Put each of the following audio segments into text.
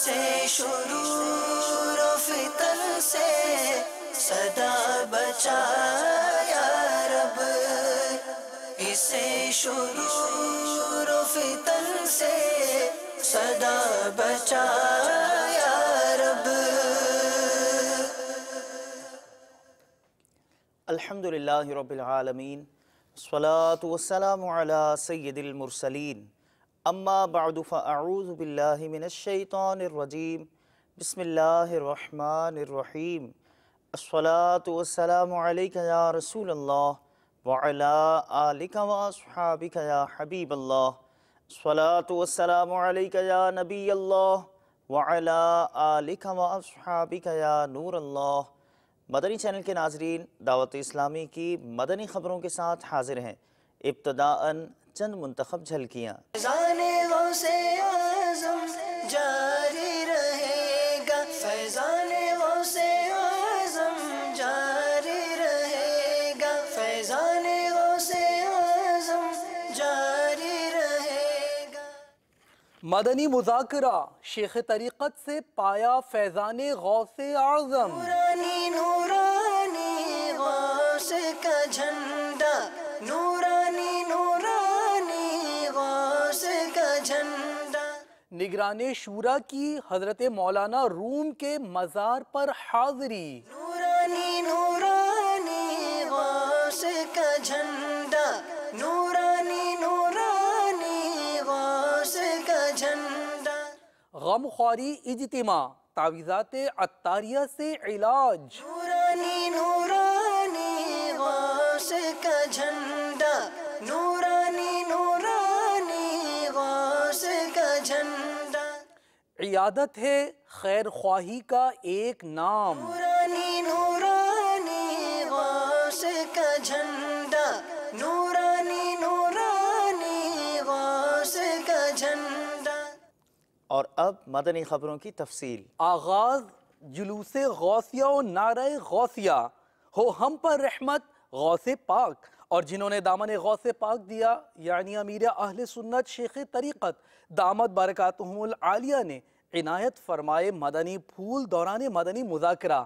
اسے شرور و فتن سے صدا بچا یا رب، اسے شرور و فتن سے صدا بچا یا رب۔ الحمدللہ رب العالمین، الصلاة والسلام علی سید المرسلین، اما بعد فاعوذ باللہ من الشیطان الرجیم، بسم اللہ الرحمن الرحیم، الصلاة والسلام علیک یا رسول اللہ وعلی آلک واصحابک یا حبیب اللہ، الصلاة والسلام علیک یا نبی اللہ وعلی آلک واصحابک یا نور اللہ۔ مدنی چینل کے ناظرین، دعوت اسلامی کی مدنی خبروں کے ساتھ حاضر ہیں۔ ابتداءً چند منتخب جھلکیاں۔ فیضان غوث اعظم جاری رہے گا، فیضان غوث اعظم جاری رہے گا، فیضان غوث اعظم جاری رہے گا۔ مدنی مذاکرہ، شیخ طریقت سے پایا فیضان غوث اعظم۔ نورانی نورانی غوث کا جھنڈا، نورانی نورانی غوث کا جھنڈا۔ نگران شورا کی حضرت مولانا روم کے مزار پر حاضری۔ نورانی نورانی غوث کا جھنڈا، نورانی نورانی غوث کا جھنڈا۔ غم خواری اجتماع، تعویذات عطاریہ سے علاج۔ نورانی نورانی غوث کا جھنڈا، نورانی نورانی غوث کا جھنڈا۔ عیادت ہے خیر خواہی کا ایک نام۔ نورانی نورانی غوث کا جھنڈا، نورانی نورانی غوث کا جھنڈا۔ اور اب مدنی خبروں کی تفصیل۔ آغاز جلوس غوثیہ و نعرہ غوثیہ، ہو ہم پر رحمت غوث پاک، اور جنہوں نے دامن غوث پاک دیا یعنی امیر اہل سنت شیخ طریقت دامت برکاتہم العالیہ نے عنایت فرمائے مدنی پھول دوران مدنی مذاکرہ۔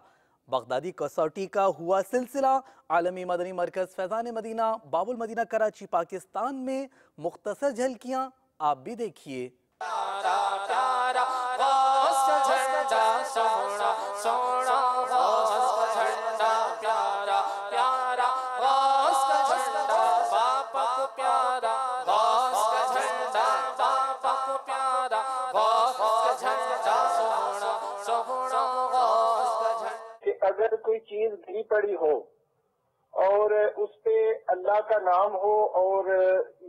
بغدادی کسوٹی کا ہوا سلسلہ، عالمی مدنی مرکز فیضان مدینہ باب المدینہ کراچی پاکستان میں مختصر جھلکیاں آپ بھی دیکھیے۔ کہ اگر کوئی چیز گری پڑی ہو اور اس پہ اللہ کا نام ہو اور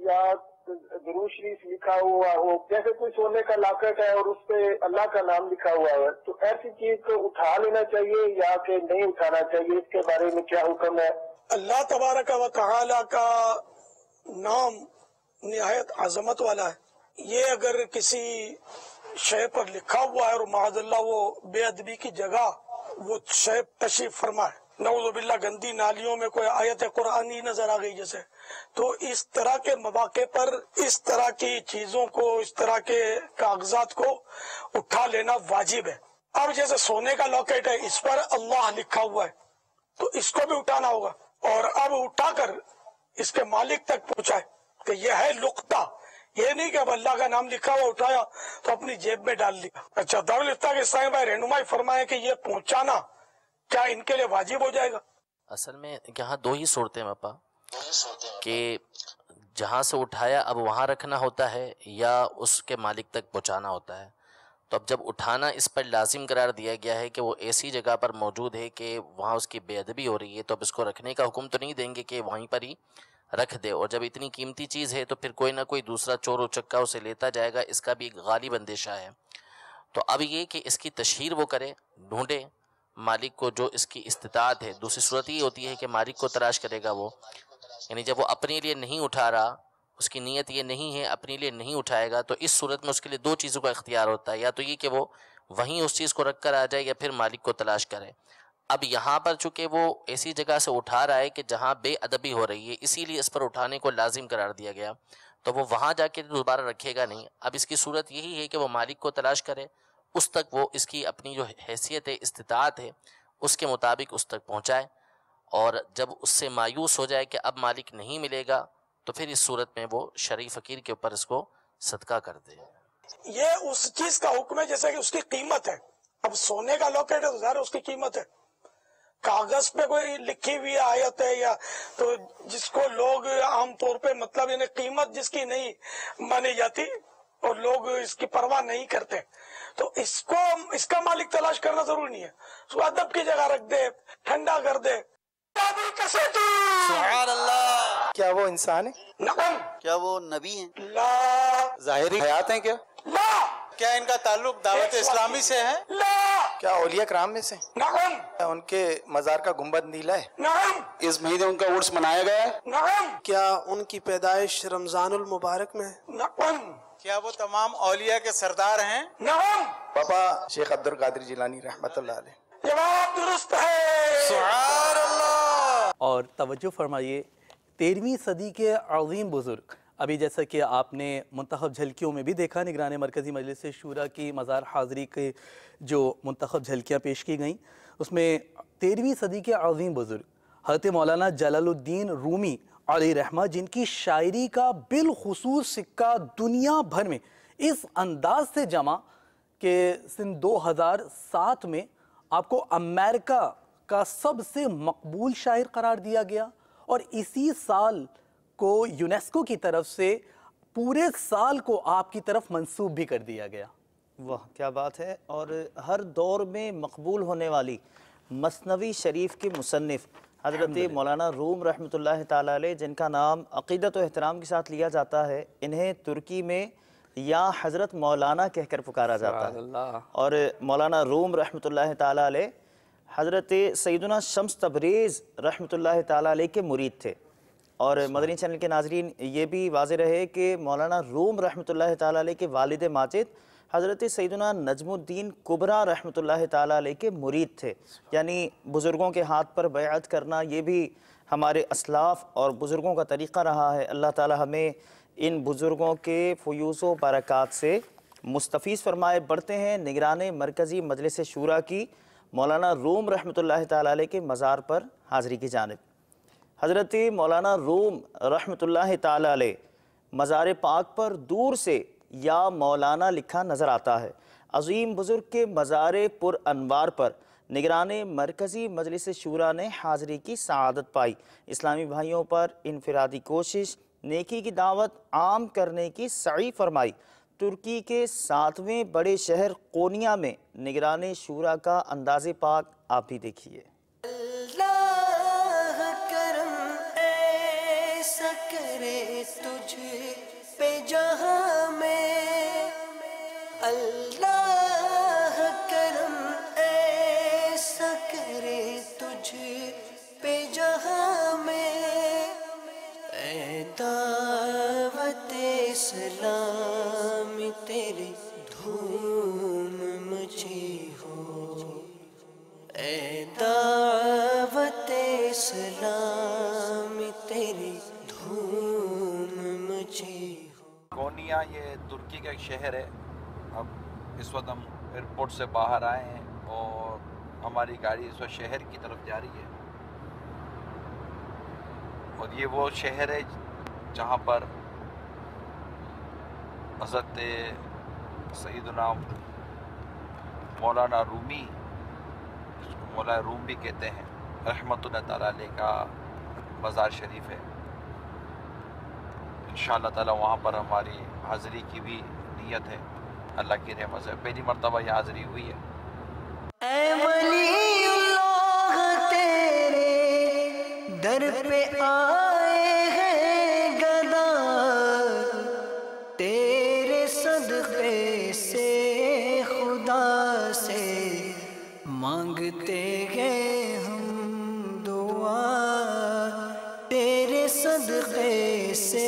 یا درود شریف لکھا ہوا ہو، جیسے کوئی سونے کا لاکٹ ہے اور اس پہ اللہ کا نام لکھا ہوا ہے، تو ایسی چیز کو اٹھا لینا چاہیے یا کہ نہیں اٹھانا چاہیے، اس کے بارے میں کیا حکم ہے؟ اللہ تبارک و تعالی کا نام نہایت عظمت والا ہے۔ یہ اگر کسی شے پر لکھا ہوا ہے اور معاذ اللہ وہ بے ادبی کی جگہ وہ شے تشریف فرما ہے، نعوذ باللہ گندی نالیوں میں کوئی آیت قرآنی نظر آ گئی جیسے، تو اس طرح کے مواقع پر اس طرح کی چیزوں کو، اس طرح کے کاغذات کو اٹھا لینا واجب ہے۔ اب جیسے سونے کا لاکٹ ہے، اس پر اللہ لکھا ہوا ہے تو اس کو بھی اٹھانا ہوگا، اور اب اٹھا کر اس کے مالک تک پہنچائے کہ یہ ہے لقطہ، یہ نہیں کہ اب اللہ کا نام لکھا ہوا اٹھایا تو اپنی جیب میں ڈال لیا۔ اچھا، دارالفتہ کے سائیں بھائی رہنمائی فرمائے کہ یہ پہنچانا کیا ان کے لیے واجب ہو جائے گا؟ اصل میں یہاں دو ہی صورتیں پاپا، کہ جہاں سے اٹھایا اب وہاں رکھنا ہوتا ہے یا اس کے مالک تک پہنچانا ہوتا ہے۔ تو اب جب اٹھانا اس پر لازم قرار دیا گیا ہے کہ وہ ایسی جگہ پر موجود ہے کہ وہاں اس کی بے ادبی ہو رہی ہے، تو اب اس کو رکھنے کا حکم تو نہیں دیں گے کہ وہیں پر ہی رکھ دے، اور جب اتنی قیمتی چیز ہے تو پھر کوئی نہ کوئی دوسرا چور و چکا اسے لیتا جائے گا، اس کا بھی ایک غالب اندیشہ ہے۔ تو اب یہ کہ اس کی تشہیر وہ کرے، ڈھونڈے مالک کو جو اس کی استطاعت ہے۔ دوسری صورت یہ ہوتی ہے کہ مالک کو تلاش کرے گا وہ، یعنی جب وہ اپنے لیے نہیں اٹھا رہا، اس کی نیت یہ نہیں ہے اپنے لیے نہیں اٹھائے گا، تو اس صورت میں اس کے لیے دو چیزوں کا اختیار ہوتا ہے، یا تو یہ کہ وہ وہیں اس چیز کو رکھ کر آ جائے یا پھر مالک کو تلاش کرے۔ اب یہاں پر چونکہ وہ ایسی جگہ سے اٹھا رہا ہے کہ جہاں بے ادبی ہو رہی ہے، اسی لیے اس پر اٹھانے کو لازم قرار دیا گیا، تو وہ وہاں جا کے دوبارہ رکھے گا نہیں۔ اب اس کی صورت یہی ہے کہ وہ مالک کو تلاش کرے، اس تک وہ اس کی اپنی جو حیثیت ہے، استطاعت ہے، اس کے مطابق اس تک پہنچائے، اور جب اس سے مایوس ہو جائے کہ اب مالک نہیں ملے گا تو پھر اس صورت میں وہ شرعی فقیر کے اوپر اس کو صدقہ کر دے۔ یہ اس چیز کا حکم ہے جیسے کہ اس کی قیمت ہے. اب سونے کا لاکٹ ہے تو ظاہر اس کی قیمت ہے. کاغذ پہ کوئی لکھی ہوئی آیت ہے یا تو جس کو لوگ عام طور پہ مطلب یعنی قیمت جس کی نہیں مانی جاتی اور لوگ اس کی پرواہ نہیں کرتے، تو اس کا مالک تلاش کرنا ضروری نہیں ہے. اس کو ادب کی جگہ رکھ دے، ٹھنڈا کر دے. سبحان اللہ. کیا وہ انسان ہے؟ نعم. کیا وہ نبی ہیں؟ لا. ظاہری حیات ہیں کیا؟ لا. کیا ان کا تعلق دعوت اسلامی سے ہے؟ لا. کیا اولیاء کرام میں سے؟ نعم. کیا ان کے مزار کا گنبد نیلا ہے؟ نعم. اس مہینے ان کا عرس منایا گیا ہے؟ نعم. کیا ان کی پیدائش رمضان المبارک میں ہے؟ نعم. کیا وہ تمام اولیاء کے سردار ہیں؟ نعم. پاپا شیخ عبد القادر جیلانی رحمت اللہ علیہ. جواب درست ہے. سبحان اللہ. اور توجہ فرمائیے، 13ویں صدی کے عظیم بزرگ، ابھی جیسا کہ آپ نے منتخب جھلکیوں میں بھی دیکھا، نگران مرکزی مجلس شورا کی مزار حاضری کے جو منتخب جھلکیاں پیش کی گئیں، اس میں 13ویں صدی کے عظیم بزرگ حضرت مولانا جلال الدین رومی علیہ رحمہ، جن کی شاعری کا بالخصوص سکہ دنیا بھر میں اس انداز سے جمع کہ سن 2007 میں آپ کو امریکہ کا سب سے مقبول شاعر قرار دیا گیا، اور اسی سال کو یونیسکو کی طرف سے پورے سال کو آپ کی طرف منسوب بھی کر دیا گیا۔ واہ کیا بات ہے۔ اور ہر دور میں مقبول ہونے والی مثنوی شریف کے مصنف حضرت مولانا روم رحمۃ اللہ تعالیٰ علیہ، جن کا نام عقیدت و احترام کے ساتھ لیا جاتا ہے، انہیں ترکی میں یا حضرت مولانا کہہ کر پکارا جاتا ہے۔ اور مولانا روم رحمۃ اللہ تعالیٰ علیہ حضرت سیدنا شمس تبریز رحمۃ اللہ تعالیٰ علیہ کے مرید تھے۔ اور مدنی چینل کے ناظرین یہ بھی واضح رہے کہ مولانا روم رحمۃ اللہ تعالیٰ علیہ کے والد ماجد حضرت سیدنا نجم الدین کبریٰ رحمۃ اللہ تعالیٰ علیہ کے مرید تھے۔ یعنی بزرگوں کے ہاتھ پر بیعت کرنا یہ بھی ہمارے اسلاف اور بزرگوں کا طریقہ رہا ہے۔ اللہ تعالیٰ ہمیں ان بزرگوں کے فیوز و برکات سے مستفیض فرمائے۔ بڑھتے ہیں نگران مرکزی مجلس شورا کی مولانا روم رحمۃ اللہ تعالیٰ علیہ کے مزار پر حاضری کی جانب۔ حضرت مولانا روم رحمۃ اللہ تعالیٰ علیہ مزار پاک پر دور سے یا مولانا لکھا نظر آتا ہے۔ عظیم بزرگ کے مزار پر انوار پر نگران مرکزی مجلس شورا نے حاضری کی سعادت پائی۔ اسلامی بھائیوں پر انفرادی کوشش، نیکی کی دعوت عام کرنے کی سعی فرمائی۔ ترکی کے 7ویں بڑے شہر قونیا میں نگران شورا کا انداز پاک آپ بھی دیکھیے۔ اللہ کرم ایسا کرے تجھ پہ جہاں میں، اللہ کرم ایسا کرے تجھ پہ جہاں میں، اے دعوت اسلام تیری دھوم مچی ہو، اے دعوت اسلام تیری دھوم مچی ہو۔ کونیا یہ ترکی کا ایک شہر ہے۔ اب اس وقت ہم ایئرپورٹ سے باہر آئے ہیں اور ہماری گاڑی اس وقت شہر کی طرف جا رہی ہے، اور یہ وہ شہر ہے جہاں پر حضرت سیدنا مولانا رومی، جس کو مولانا روم بھی کہتے ہیں، رحمۃ اللہ تعالیٰ علیہ کا مزار شریف ہے۔ انشاءاللہ تعالیٰ وہاں پر ہماری حاضری کی بھی نیت ہے، اللہ کی رحمت سے پہلی مرتبہ یہ حاضری ہوئی ہے۔ اے ولی اللہ تیرے در پہ آئے ہیں گدا، تیرے صدقے سے خدا سے مانگتے ہیں ہم دعا، تیرے صدقے سے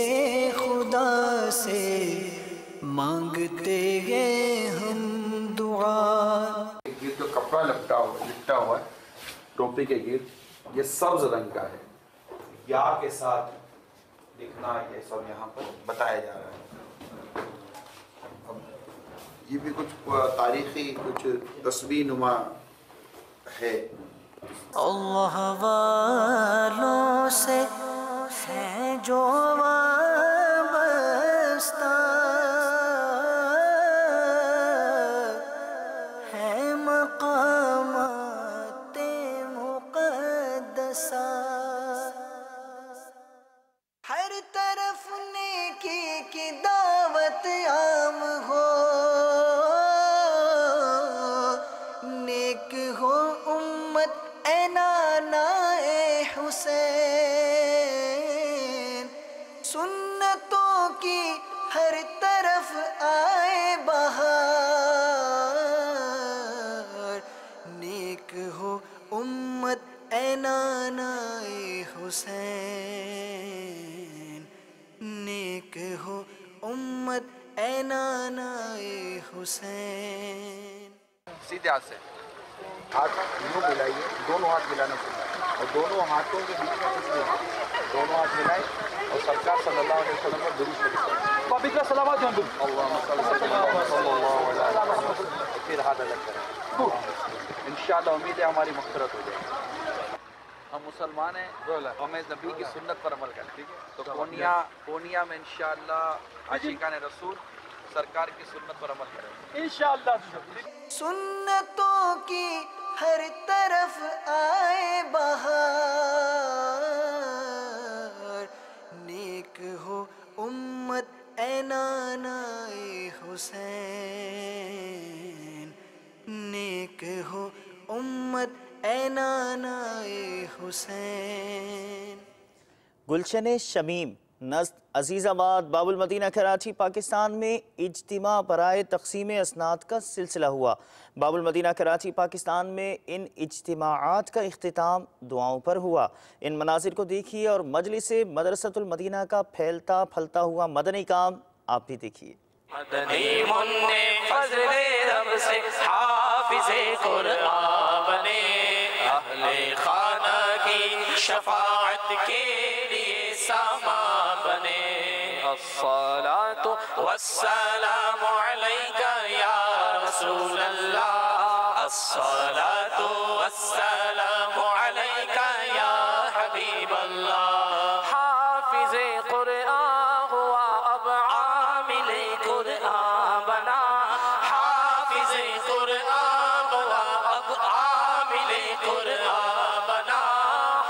خدا سے مانگتے ہیں ہم دعا۔ گرد جو کپڑا لپٹا ہوا ہے ٹوپی کے گرد، یہ سبز رنگ کا ہے، یا کے ساتھ لکھنا یہ سب یہاں پر بتایا جا رہا ہے۔ اب یہ بھی کچھ تاریخی کچھ تسبیح نما ہے. اللہ والوں سے ہے جو وابستہ ہے مقامات مقدسہ، ہر طرف نیکی کی دعوت عام ہو، نیک ہو امت اے نانا اے حسین، سنتوں کی ہر طرف آئے بہار، نیک ہو امت اے نانا اے حسین، نیک ہو امت اے نانا اے حسین. سیدھے ہاتھ سے ہاتھ یوں ملائیے، دونوں ہاتھ ملانا چاہیے اور دونوں ہاتھوں کے بیچ میں تسبیح ہے. دونوں ہاتھ ملائیں اور سرکار صلی اللہ علیہ وسلم پر درود شریف پڑھیں. اللہم صلی اللہ علیہ وسلم. پھر ہاتھ الگ کریں. انشاءاللہ امید ہے ہماری مغفرت ہو جائے. ہم مسلمان ہیں، ہمیں نبی کی سنت پر عمل کریں. ٹھیک ہے، تو پونیا میں انشاءاللہ عاشقان رسول سرکار کی سنت پر عمل کریں انشاءاللہ. سنتوں کی ہر طرف آئے بہار، نیک ہو امت اے نانا اے حسین، نیک ہو امت اے نانا اے حسین. گلشن شمیم نزد عزیز آباد باب المدینہ کراچی پاکستان میں اجتماع برائے تقسیم اسناد کا سلسلہ ہوا. باب المدینہ کراچی پاکستان میں ان اجتماعات کا اختتام دعاؤں پر ہوا. ان مناظر کو دیکھیے اور مجلس مدرسۃ المدینہ کا پھیلتا پھلتا ہوا مدنی کام آپ بھی دیکھیے. مدنی منع فضل رب سے حافظ قرآن بنے، اہل خانہ کی شفاعت کے لیے سامان بنے. الصلاۃ والسلام علیک یا رسول اللہ، الصلاۃ والسلام علیک یا حبیب اللہ. حافظ قرآن ہوا اب عامل قرآن بنا، حافظ قرآن ہوا اب عامل قرآن بنا،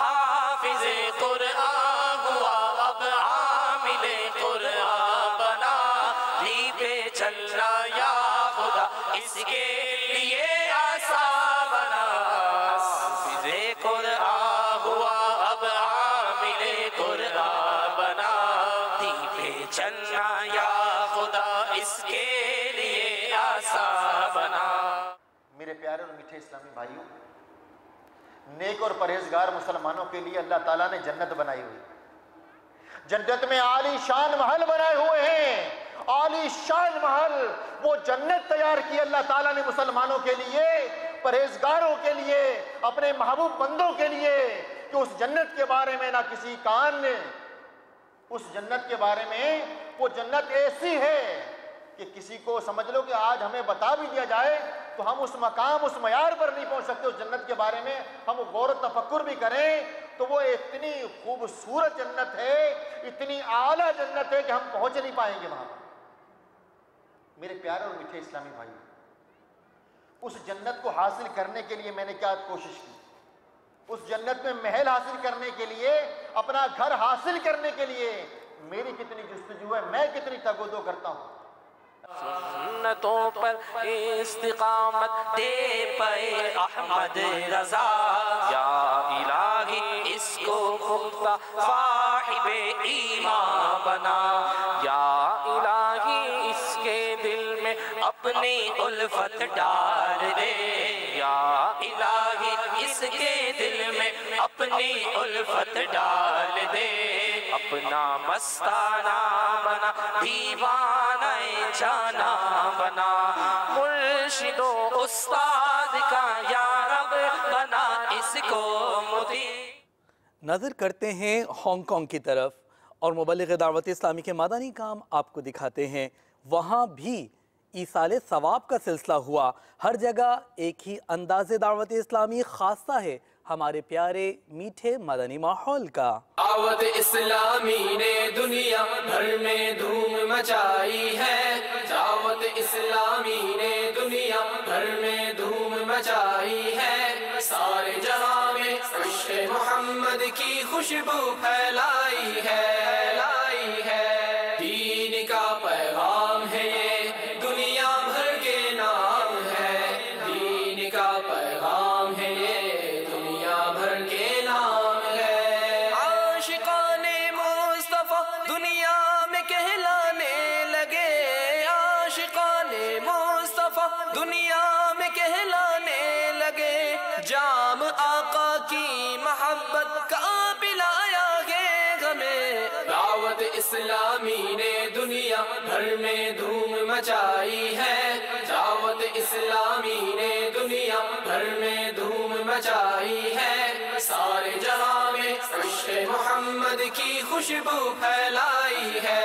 حافظ قرآن ہوا اب عامل قرآن بنا. لی پہ چلنا یا خدا اس کے لیے آسان بنا، حافظ قرآن ہوا اب عامل قرآن بنا. لی پہ چلنا یا خدا اس کے لیے آسان بنا. میرے پیارے اور میٹھے اسلامی بھائیوں، نیک اور پرہیزگار مسلمانوں کے لیے اللہ تعالیٰ نے جنت بنائی ہوئی. جنت میں عالی شان محل بنائے ہوئے ہیں. عالی شان محل، وہ جنت تیار کی اللہ تعالیٰ نے مسلمانوں کے لیے، پرہیزگاروں کے لیے، اپنے محبوب بندوں کے لیے، کہ اس جنت کے بارے میں نہ کسی کان نے، اس جنت کے بارے میں، وہ جنت ایسی ہے کہ کسی کو سمجھ لو کہ آج ہمیں بتا بھی دیا جائے تو ہم اس مقام، اس معیار پر نہیں پہنچ سکتے. اس جنت کے بارے میں ہم غور و تفکر بھی کریں تو وہ اتنی خوبصورت جنت ہے، اتنی اعلیٰ جنت ہے کہ ہم پہنچ نہیں پائیں گے وہاں. میرے پیارے اور میٹھے اسلامی بھائی، اس جنت کو حاصل کرنے کے لیے میں نے کیا کوشش کی؟ اس جنت میں محل حاصل کرنے کے لیے، اپنا گھر حاصل کرنے کے لیے میری کتنی جستجو ہے، میں کتنی تگودو کرتا ہوں. سنتوں پر استقامت دے پائے احمد رضا، یا الہی اس کو خود صاحب ایمان بنا. یا الہی اس کے دل میں اپنی الفت ڈال دے، یا الہی اس کے دل میں اپنی الفت ڈال دے. اپنا مستانہ بنا، دیوانہ جانا بنا، مرشد و استاد کا یا رب بنا اس کو مدی. نظر کرتے ہیں ہانگ کانگ کی طرف اور مبلغ دعوت اسلامی کے مدنی کام آپ کو دکھاتے ہیں. وہاں بھی ایصال ثواب کا سلسلہ ہوا۔ ہر جگہ ایک ہی انداز دعوت اسلامی خاصہ ہے ہمارے پیارے میٹھے مدنی ماحول کا۔ دعوت اسلامی نے دنیا بھر میں دھوم مچائی ہے، دعوت اسلامی نے دنیا بھر میں دھوم مچائی ہے، سارے جہاں میں عشق محمد کی خوشبو پھیلائی ہے، دین کا پیغام ہے یہ دنیا بھر کے نام ہے، دین کا پیغام ہے یہ دنیا بھر کے نام ہے۔ عاشقان مصطفیٰ دنیا میں کہلانے لگے، عاشقان مصطفیٰ دنیا میں کہلانے لگے، جام آقا کی محبت کا پلایا گے ہمیں۔ دعوت اسلامی نے دنیا بھر میں دھوم مچائی ہے، دعوت اسلامی نے دنیا بھر میں دھوم مچائی ہے، سارے جہاں میں عشق محمد کی خوشبو پھیلائی ہے،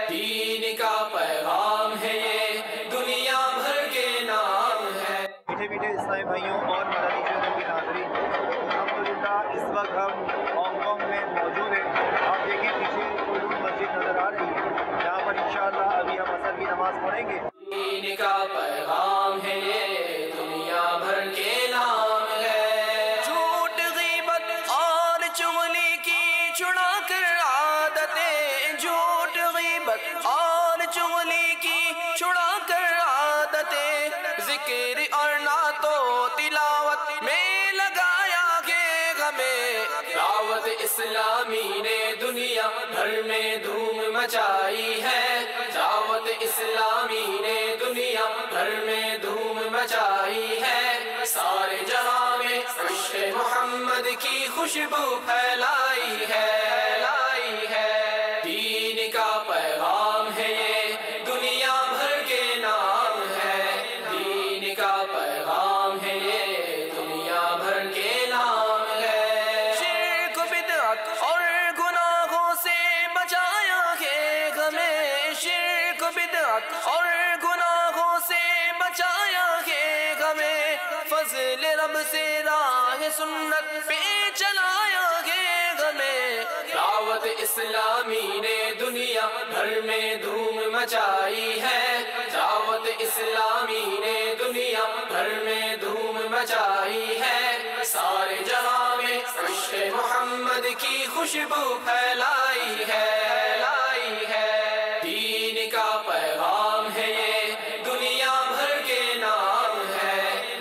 دین کا پیغام ہے یہ دنیا بھر کے نام ہے۔ میٹھے میٹھے اسلامی بھائیوں اور مدنی چینل کے ناظرین، الحمدللہ اس وقت ہم ہانگ کانگ میں موجود ہیں۔ آپ دیکھیں پیچھے علوم مسجد نظر آ رہی ہے، یہاں پر انشاءاللہ ابھی ہم عصر کی نماز پڑھیں گے۔ دین کا پیغام ہے یہ دنیا بھر کے نام ہے، جھوٹ غیبت اور چغلی کی چھڑا کر عادتیں، جھوٹ غیبت اور چغلی کی چھڑا کر عادتیں، ذکر اور نعت و تلاوت میں لگایا گے ہمیں۔ دعوت اسلامی نے دنیا بھر میں دھوم مچائی ہے، دعوت اسلامی نے دنیا بھر میں دھوم مچائی ہے، سارے جہاں میں عشق محمد کی خوشبو پھیلائی ہے، دین کا پیغام ہے یہ دنیا بھر کے نام ہے، دین کا پیغام ہے یہ دنیا بھر کے نام ہے۔ شرک بدعت اور گناہوں سے بچایا گے ہمیں، شرک بدعت اور گناہوں سے بچایا گے ہمیں، فضل رب سے راہ سنت پہ چلایا گے ہمیں۔ دعوت اسلامی نے دنیا بھر میں دھوم مچائی ہے، دعوت اسلامی نے دنیا بھر میں دھوم مچائی ہے، سارے جہاں میں عشق محمد کی خوشبو پھیلائی ہے، دین کا پیغام ہے یہ دنیا بھر کے نام ہے،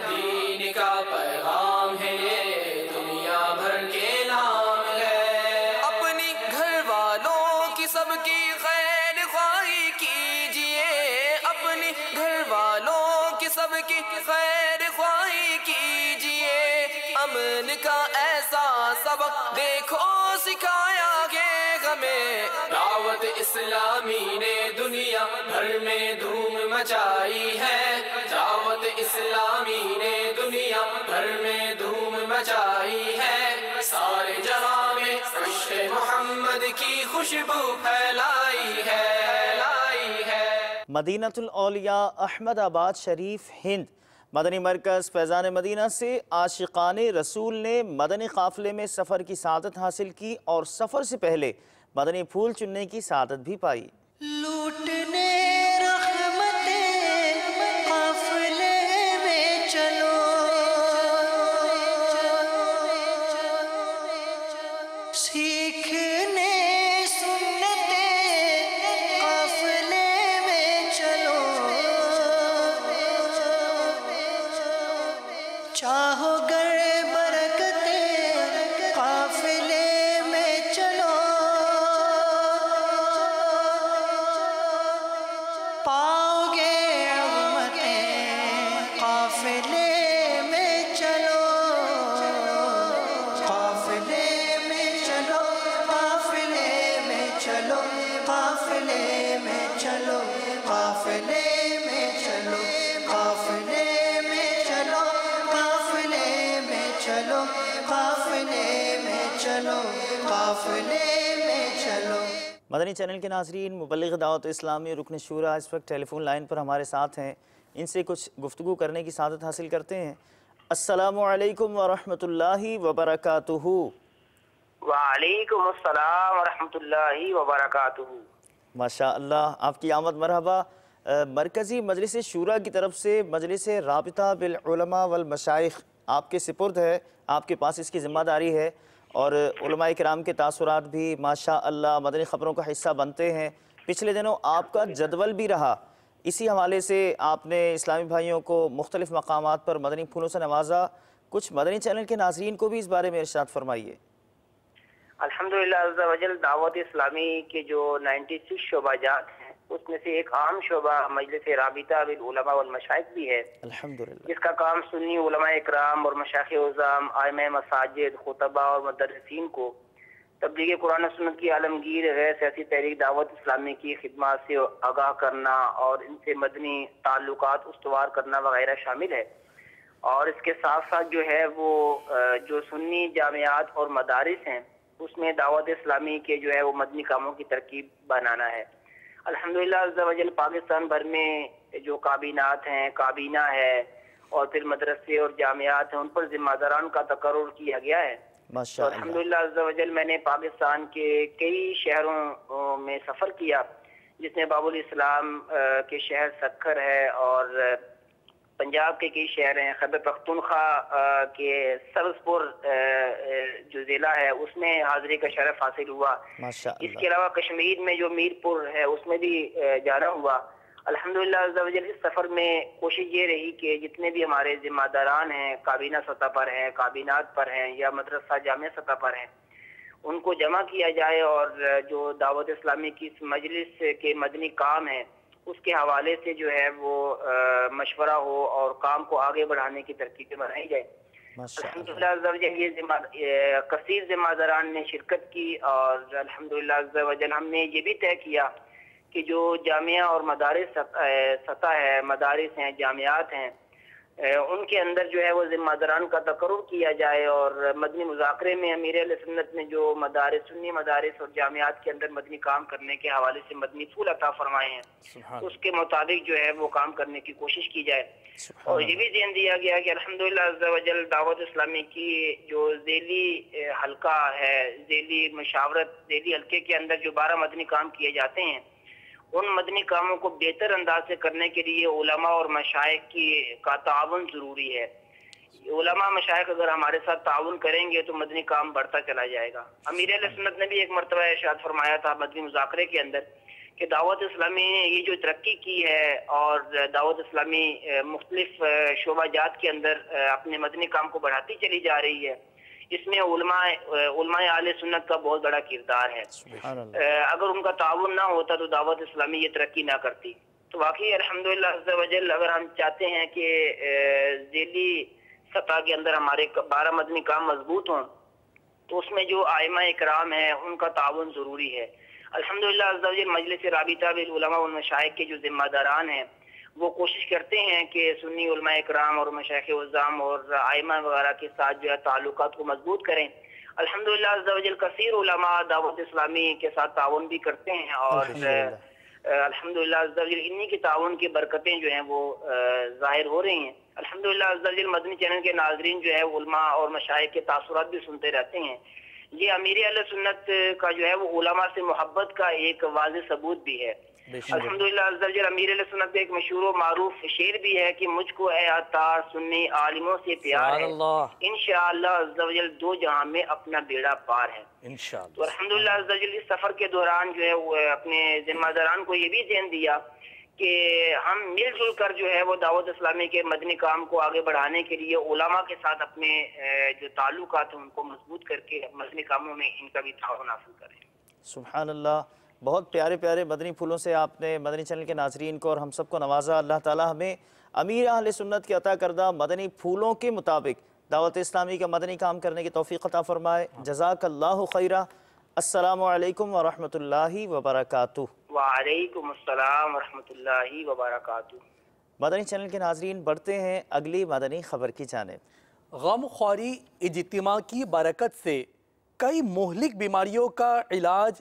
دین کا پیغام ہے یہ دنیا بھر کے نام ہے۔ اپنی گھر والوں کی سب کی خیر خواہی کیجئے، اپنی گھر والوں کی سب کی خیر خواہی کیجئے، امن کا ایسا سبق دیکھو سکھایا گے ہمیں۔ دعوت اسلامی نے دنیا بھر میں دھوم مچائی ہے، دعوت اسلامی نے دنیا بھر میں دھوم مچائی ہے، سارے جہاں میں عشق محمد کی خوشبو پھیلائی ہے۔ مدینۃ الاولیاء احمد آباد شریف ہند مدنی مرکز فیضان مدینہ سے عاشقان رسول نے مدنی قافلے میں سفر کی سعادت حاصل کی اور سفر سے پہلے مدنی پھول چننے کی سعادت بھی پائی۔ لوٹنے رحمتیں قافلے میں چلو، سیکھنے سنتیں قافلے میں چلو، چاہو گر برکتیں قافلے میں چلو، پاؤ گے عظمتیں قافلے میں چلو، قافلے میں چلو، قافلے میں چلو، قافلے میں چلو، قافلے میں چلو، قافلے میں چلو، قافلے میں چلو، قافلے میں چلو، قافلے میں چلو۔ مدنی چینل کے ناظرین، مبلغ دعوت اسلامی رکن شورا اس وقت ٹیلی فون لائن پر ہمارے ساتھ ہیں، ان سے کچھ گفتگو کرنے کی سعادت حاصل کرتے ہیں۔ السلام علیکم ورحمۃ اللہ وبرکاتہ۔ وعلیکم السلام ورحمۃ اللہ وبرکاتہ۔ ماشاء اللہ، آپ کی آمد مرحبا۔ مرکزی مجلس شورا کی طرف سے مجلس رابطہ بالعلماء والمشائخ آپ کے سپرد ہے، آپ کے پاس اس کی ذمہ داری ہے، اور علماء کرام کے تاثرات بھی ماشاء اللہ مدنی خبروں کا حصہ بنتے ہیں۔ پچھلے دنوں آپ کا جدول بھی رہا، اسی حوالے سے آپ نے اسلامی بھائیوں کو مختلف مقامات پر مدنی پھولوں سے نوازا۔ کچھ مدنی چینل کے ناظرین کو بھی اس بارے میں ارشاد فرمائیے۔ الحمدللہ عز و جل، دعوت اسلامی کے جو 96 شعبہ جات ہیں اس میں سے ایک عام شعبہ مجلس رابطہ بالعلماء والمشائخ بھی ہے، الحمدللہ، جس کا کام سنی علماء اکرام اور مشائخ عظام، ائمہ مساجد، خطباء اور مدرسین کو تبلیغ قرآن و سنت کی عالمگیر غیر سیاسی تحریک دعوت اسلامی کی خدمات سے آگاہ کرنا اور ان سے مدنی تعلقات استوار کرنا وغیرہ شامل ہے۔ اور اس کے ساتھ ساتھ جو ہے وہ جو سنی جامعات اور مدارس ہیں اس میں دعوت اسلامی کے جو ہے وہ مدنی کاموں کی ترکیب بنانا ہے۔ الحمدللہ عز و جل، پاکستان بھر میں جو کابینات ہیں، کابینہ ہے اور پھر مدرسے اور جامعات ہیں، ان پر ذمہ داران کا تقرر کیا گیا ہے۔ ماشاء اللہ، الحمدللہ عز و جل، میں نے پاکستان کے کئی شہروں میں سفر کیا، جس میں باب الاسلام کے شہر سکھر ہے، اور پنجاب کے کئی شہر ہیں، خیبر پختونخوا کے سبزپور جو ضلع ہے اس میں حاضری کا شرف حاصل ہوا۔ اس کے علاوہ کشمیر میں جو میرپور ہے اس میں بھی جانا ہوا۔ الحمدللہ عز و جل، اس سفر میں کوشش یہ رہی کہ جتنے بھی ہمارے ذمہ داران ہیں، کابینہ سطح پر ہیں، کابینات پر ہیں یا مدرسہ جامعہ سطح پر ہیں، ان کو جمع کیا جائے اور جو دعوت اسلامی کی اس مجلس کے مدنی کام ہے اس کے حوالے سے جو ہے وہ مشورہ ہو اور کام کو آگے بڑھانے کی ترکیبیں بنائی جائے۔ الحمدللہ عز و جل، یہ کثیر ذمہ داران نے شرکت کی، اور الحمدللہ عز و جل ہم نے یہ بھی طے کیا کہ جو جامعہ اور مدارس سطح ہے، مدارس ہیں، جامعات ہیں، ان کے اندر جو ہے وہ ذمہ داران کا تقرر کیا جائے، اور مدنی مذاکرے میں امیر اہل سنت نے جو مدارس، سنی مدارس اور جامعات کے اندر مدنی کام کرنے کے حوالے سے مدنی پھول عطا فرمائے ہیں، اس کے مطابق جو ہے وہ کام کرنے کی کوشش کی جائے۔ اور یہ بھی ذہن دیا گیا کہ الحمدللہ عز و جل، دعوت اسلامی کی جو ذیلی حلقہ ہے، ذیلی مشاورت، ذیلی حلقے کے اندر جو 12 مدنی کام کیے جاتے ہیں، ان مدنی کاموں کو بہتر انداز سے کرنے کے لیے علماء اور مشائخ کا تعاون ضروری ہے۔ علماء مشائخ اگر ہمارے ساتھ تعاون کریں گے تو مدنی کام بڑھتا چلا جائے گا۔ امیر اہل سنت نے بھی ایک مرتبہ ارشاد فرمایا تھا مدنی مذاکرے کے اندر کہ دعوت اسلامی نے یہ جو ترقی کی ہے اور دعوت اسلامی مختلف شعبہ جات کے اندر اپنے مدنی کام کو بڑھاتی چلی جا رہی ہے، اس میں علماء اہل سنت کا بہت بڑا کردار ہے۔ اگر ان کا تعاون نہ ہوتا تو دعوت اسلامی یہ ترقی نہ کرتی۔ تو واقعی الحمدللہ عز و جل، اگر ہم چاہتے ہیں کہ ذیلی سطح کے اندر ہمارے 12 مدنی کام مضبوط ہوں تو اس میں جو ائمہ اکرام ہیں ان کا تعاون ضروری ہے۔ الحمدللہ عز و جل، مجلس رابطہ بالعلماء والمشائخ کے جو ذمہ داران ہیں وہ کوشش کرتے ہیں کہ سنی علماء اکرام اور مشائخ عظام اور ائمہ وغیرہ کے ساتھ جو ہے تعلقات کو مضبوط کریں۔ الحمدللہ عز و جل، کثیر علماء دعوت اسلامی کے ساتھ تعاون بھی کرتے ہیں، اور الحمدللہ عز و جل انہی کے تعاون کی برکتیں جو ہیں وہ ظاہر ہو رہی ہیں۔ الحمدللہ عز و جل، مدنی چینل کے ناظرین جو ہے علماء اور مشائخ کے تاثرات بھی سنتے رہتے ہیں۔ یہ امیر اہل سنت کا جو ہے وہ علماء سے محبت کا ایک واضح ثبوت بھی ہے۔ الحمدللہ عز و جل، امیر اہل سنت ایک مشہور و معروف شعر بھی ہے کہ مجھ کو اے عطار سنی عالموں سے پیار ہے، انشاءاللہ عز و جل 2 جہاں میں اپنا بیڑا پار ہے۔ تو الحمدللہ عز و جل، اس سفر کے دوران جو ہے وہ اپنے ذمہ داران کو یہ بھی ذہن دیا کہ ہم مل جل کر جو ہے وہ دعوت اسلامی کے مدنی کام کو آگے بڑھانے کے لیے علماء کے ساتھ اپنے جو تعلقات ہیں ان کو مضبوط کر کے مدنی کاموں میں ان کا بھی تعاون حاصل کریں۔ سبحان اللہ، بہت پیارے پیارے مدنی پھولوں سے آپ نے مدنی چینل کے ناظرین کو اور ہم سب کو نوازا۔ اللہ تعالی ہمیں امیر اہل سنت کے عطا کردہ مدنی پھولوں کے مطابق دعوت اسلامی کا مدنی کام کرنے کی توفیق عطا فرمائے۔ جزاک اللہ خیرہ۔ السلام علیکم ورحمۃ اللہ وبرکاتہ۔ وعلیکم السلام ورحمۃ اللہ وبرکاتہ۔ مدنی چینل کے ناظرین، بڑھتے ہیں اگلی مدنی خبر کی جانب۔ غم خواری اجتماع کی برکت سے کئی مہلک بیماریوں کا علاج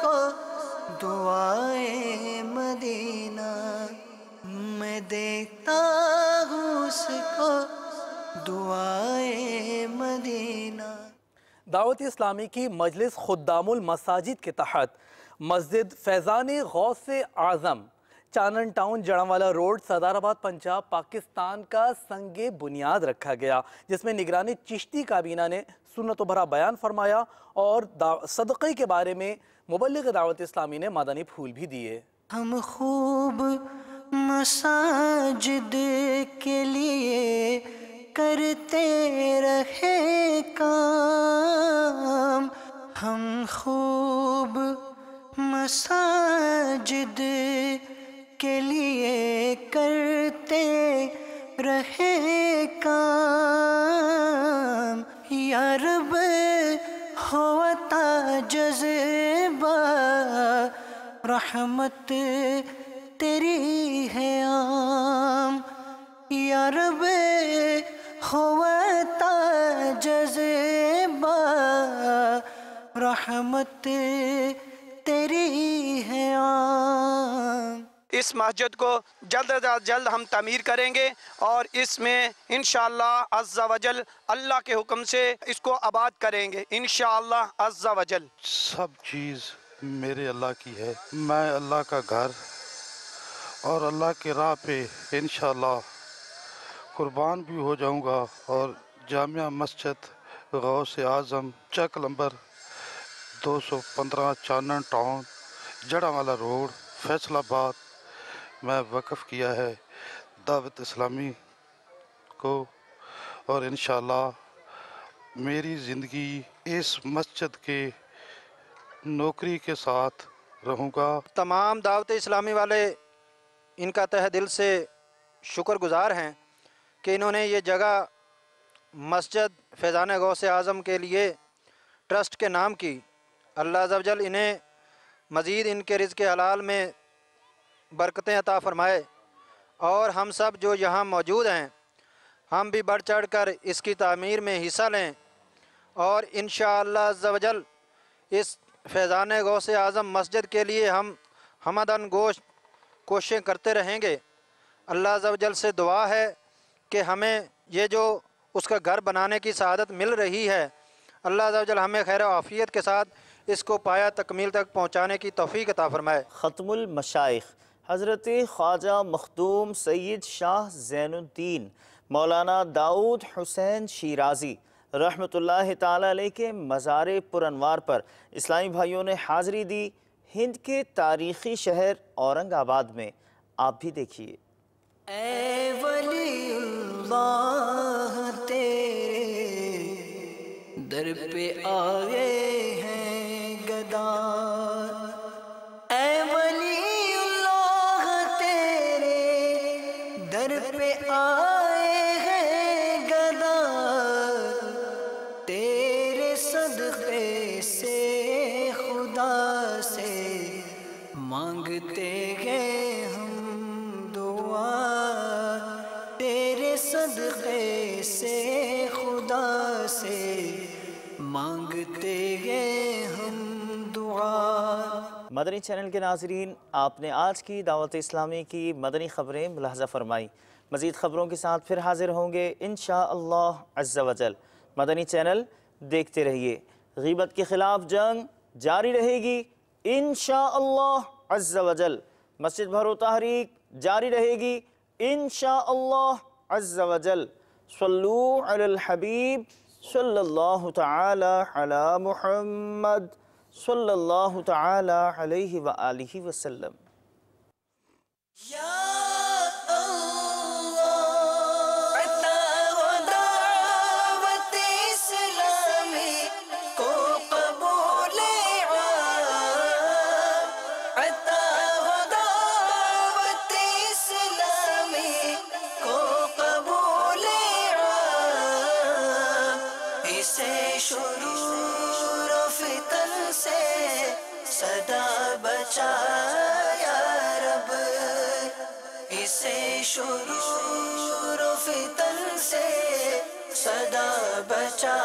کو دعائے مدینہ، میں دیکھتا ہوں اس کو دعائے مدینہ۔ دعوت اسلامی کی مجلس خدام المساجد کے تحت مسجد فیضان غوث اعظم چانن ٹاؤن جڑانوالا روڈ صدر آباد پنجاب پاکستان کا سنگ بنیاد رکھا گیا، جس میں نگرانی چشتی کابینہ نے سنت و بھرا بیان فرمایا اور صدقے کے بارے میں مبلغ دعوت اسلامی نے مدنی پھول بھی دیے۔ ہم خوب مساجد کے لیے کرتے رہے کام، ہم خوب مساجد کے لیے کرتے رہے کام، یا رب ہوتا جذبہ رحمت تیری ہے عام، یا رب ہوتا جذبہ رحمت تیری ہے عام۔ اس مسجد کو جلد از جلد ہم تعمیر کریں گے اور اس میں انشاءاللہ عز و جل اللہ کے حکم سے اس کو آباد کریں گے انشاءاللہ عز و جل۔ سب چیز میرے اللہ کی ہے، میں اللہ کا گھر اور اللہ کے راہ پہ انشاءاللہ قربان بھی ہو جاؤں گا، اور جامعہ مسجد غوث اعظم چک number 215 Chanan town Jaranwala road Faisalabad میں وقف کیا ہے دعوت اسلامی کو، اور انشاءاللہ میری زندگی اس مسجد کے نوکری کے ساتھ رہوں گا۔ تمام دعوت اسلامی والے ان کا تہ دل سے شکر گزار ہیں کہ انہوں نے یہ جگہ مسجد فیضان غوث اعظم کے لیے ٹرسٹ کے نام کی۔ اللہ عز و جل انہیں مزید ان کے رزق حلال میں برکتیں عطا فرمائے، اور ہم سب جو یہاں موجود ہیں ہم بھی بڑھ چڑھ کر اس کی تعمیر میں حصہ لیں، اور انشاءاللہ عز و جل اس فیضان غوث اعظم مسجد کے لیے ہم ہمدن گوش کوششیں کرتے رہیں گے۔ اللہ عز و جل سے دعا ہے کہ ہمیں یہ جو اس کا گھر بنانے کی سعادت مل رہی ہے، اللہ عز و جل ہمیں خیر و عافیت کے ساتھ اس کو پایا تکمیل تک پہنچانے کی توفیق عطا فرمائے۔ ختم المشائخ حضرت خواجہ مخدوم سید شاہ زین الدین مولانا داؤد حسین شیرازی رحمۃ اللہ تعالی علیہ کے مزار پرانوار پر اسلامی بھائیوں نے حاضری دی ہند کے تاریخی شہر اورنگ آباد میں۔ آپ بھی دیکھیے۔ اے ولی اللہ تیرے در پہ آئے ہیں گدار، اے ولی اللہ تیرے در پہ آئے ہیں گدار، تیرے صدقے سے خدا سے مانگتے ہیں ہم دعا، تیرے صدقے سے خدا سے مانگتے ہیں ہم دعا۔ مدنی چینل کے ناظرین، آپ نے آج کی دعوت اسلامی کی مدنی خبریں ملاحظہ فرمائی۔ مزید خبروں کے ساتھ پھر حاضر ہوں گے انشاءاللہ عز و جل۔ مدنی چینل دیکھتے رہیے۔ غیبت کے خلاف جنگ جاری رہے گی انشاءاللہ عز و جل۔ مسجد بھرو تحریک جاری رہے گی انشاءاللہ عز و جل۔ صلو علی الحبیب صلی اللہ تعالی علی محمد صلی اللہ تعالی علیہ وآلہ وسلم۔ شرور و فتن سے صدا بچا یا رب، اسے شرور و فتن سے صدا بچا